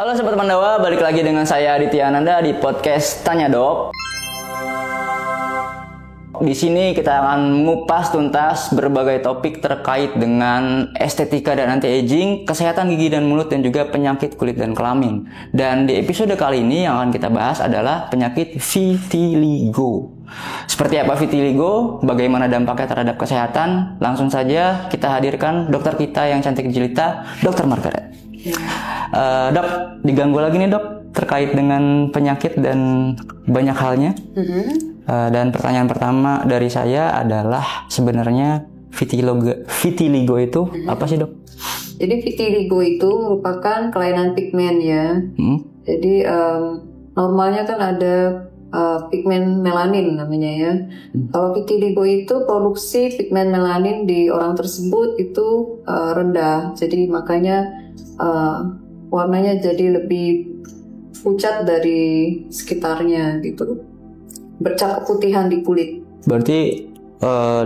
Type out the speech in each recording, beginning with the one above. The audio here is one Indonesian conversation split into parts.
Halo Sobat Pandawa, balik lagi dengan saya Aditya Ananda di podcast Tanya Dok. Di sini kita akan mengupas tuntas berbagai topik terkait dengan estetika dan anti-aging, kesehatan gigi dan mulut, dan juga penyakit kulit dan kelamin. Dan di episode kali ini yang akan kita bahas adalah penyakit vitiligo. Seperti apa vitiligo, bagaimana dampaknya terhadap kesehatan? Langsung saja kita hadirkan dokter kita yang cantik jelita, Dr. Margaret. Dok, diganggu lagi nih dok, terkait dengan penyakit dan banyak halnya. Dan pertanyaan pertama dari saya adalah sebenarnya vitiligo itu apa sih dok? Jadi vitiligo itu merupakan kelainan pigmen ya. Jadi normalnya kan ada pigmen melanin namanya ya. Kalau vitiligo itu produksi pigmen melanin di orang tersebut itu rendah. Jadi makanya warnanya jadi lebih pucat dari sekitarnya gitu. Bercak keputihan di kulit. Berarti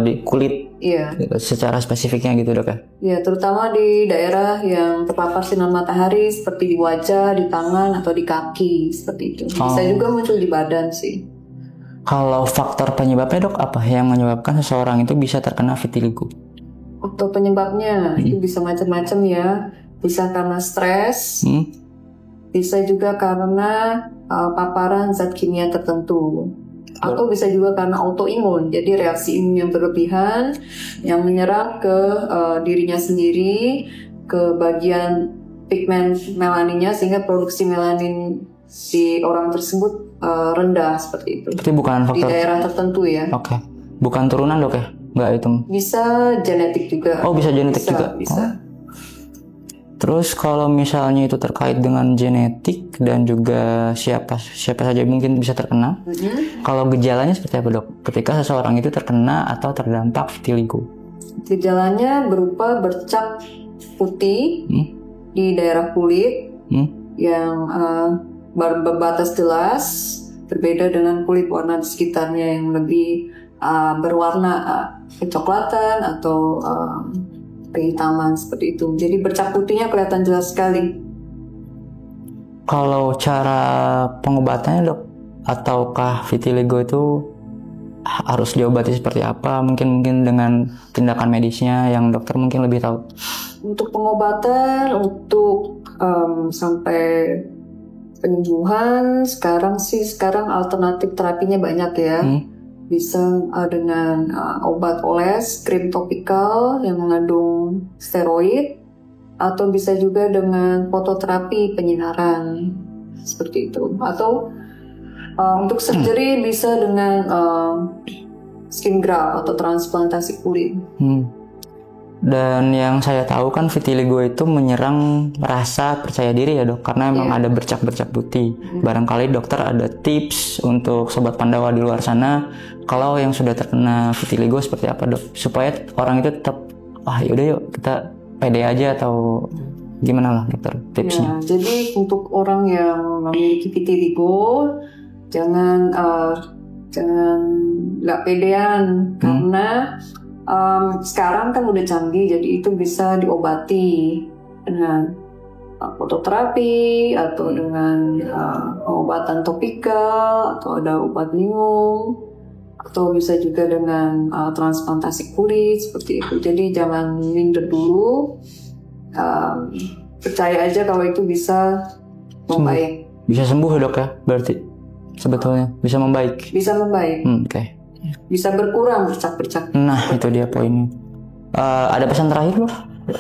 di kulit, iya, secara spesifiknya gitu dok ya? Ya, terutama di daerah yang terpapar sinar matahari seperti di wajah, di tangan, atau di kaki seperti itu. Bisa juga muncul di badan sih. Kalau faktor penyebabnya dok, apa yang menyebabkan seseorang itu bisa terkena vitiligo? Untuk penyebabnya itu bisa macam-macam ya. Bisa karena stres, bisa juga karena paparan zat kimia tertentu, atau bisa juga karena autoimun, jadi reaksi imun yang berlebihan yang menyerang ke dirinya sendiri, ke bagian pigmen melaninnya, sehingga produksi melanin di orang tersebut rendah seperti itu. Berarti bukan faktor di daerah tertentu ya. Oke. Bukan turunan dok ya? Nggak itu? Bisa genetik juga. Oh, bisa genetik juga? Bisa. Terus kalau misalnya itu terkait dengan genetik dan juga siapa saja mungkin bisa terkena. Kalau gejalanya seperti apa dok? Ketika seseorang itu terkena atau terdampak vitiligo? Gejalanya berupa bercak putih di daerah kulit yang berbatas jelas, berbeda dengan kulit warna di sekitarnya yang lebih berwarna kecoklatan atau kehitaman seperti itu. Jadi bercak putihnya kelihatan jelas sekali. Kalau cara pengobatannya dok, ataukah vitiligo itu harus diobati seperti apa? Mungkin dengan tindakan medisnya yang dokter mungkin lebih tahu. Untuk pengobatan, untuk sampai penyembuhan, sekarang alternatif terapinya banyak ya. Bisa dengan obat oles, krim topikal yang mengandung steroid, atau bisa juga dengan fototerapi penyinaran seperti itu. Atau untuk surgery bisa dengan skin graft atau transplantasi kulit. Dan yang saya tahu kan vitiligo itu menyerang rasa percaya diri ya dok, karena emang ada bercak-bercak putih. Barangkali dokter ada tips untuk sobat Pandawa di luar sana, kalau yang sudah terkena vitiligo seperti apa dok, supaya orang itu tetap yaudah yuk kita pede aja, atau gimana lah dokter tipsnya? Ya, jadi untuk orang yang memiliki vitiligo jangan nggak pedean, karena sekarang kan udah canggih, jadi itu bisa diobati dengan fototerapi atau dengan pengobatan topikal, atau ada obat minum, atau bisa juga dengan transplantasi kulit seperti itu. Jadi jangan minder dulu, percaya aja kalau itu bisa membaik. Bisa sembuh dok ya, berarti sebetulnya bisa membaik. Bisa membaik. Oke. Bisa berkurang bercak-bercak. Nah itu dia poinnya. Ada pesan terakhir loh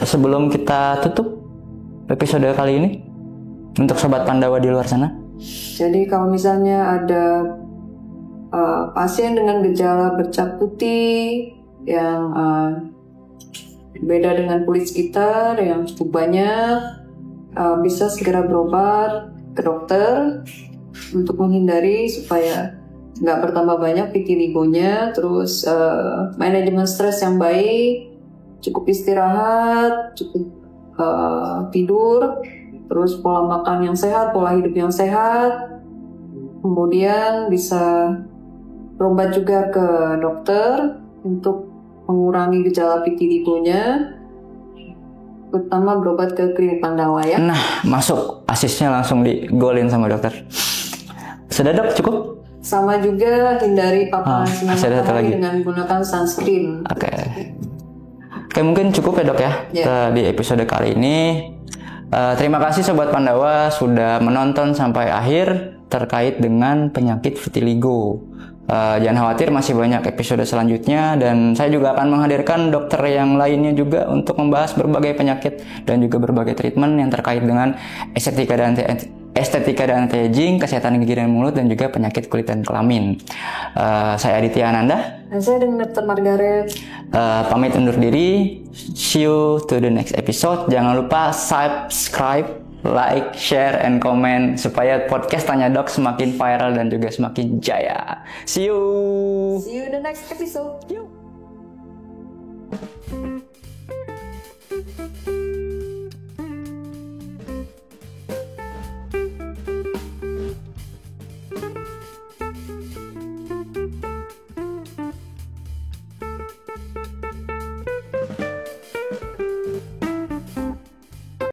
sebelum kita tutup episode kali ini untuk sobat Pandawa di luar sana? Jadi kalau misalnya ada pasien dengan gejala bercak putih yang beda dengan kulit sekitar yang cukup banyak, bisa segera berobat ke dokter untuk menghindari supaya nggak bertambah banyak vitiligonya. Terus manajemen stres yang baik, cukup istirahat, cukup tidur, terus pola makan yang sehat, pola hidup yang sehat. Kemudian bisa berobat juga ke dokter untuk mengurangi gejala vitiligonya. utama berobat ke klinik Pandawa ya. Nah, masuk asisnya langsung digolin sama dokter. Sudah dok, cukup? Sama juga hindari paparan sinar matahari lagi dengan menggunakan sunscreen. Oke, mungkin cukup ya dok ya di episode kali ini. Terima kasih Sobat Pandawa sudah menonton sampai akhir terkait dengan penyakit vitiligo. Jangan khawatir, masih banyak episode selanjutnya dan saya juga akan menghadirkan dokter yang lainnya juga untuk membahas berbagai penyakit dan juga berbagai treatment yang terkait dengan estetika dan anti-aging, kesehatan gigi dan mulut dan juga penyakit kulit dan kelamin. Saya Aditya Ananda. Dan saya dengan Dr. Margaret. Pamit undur diri. See you to the next episode. Jangan lupa subscribe, like, share, and comment supaya podcast Tanya Dok semakin viral dan juga semakin jaya. See you. See you in the next episode. Yuk.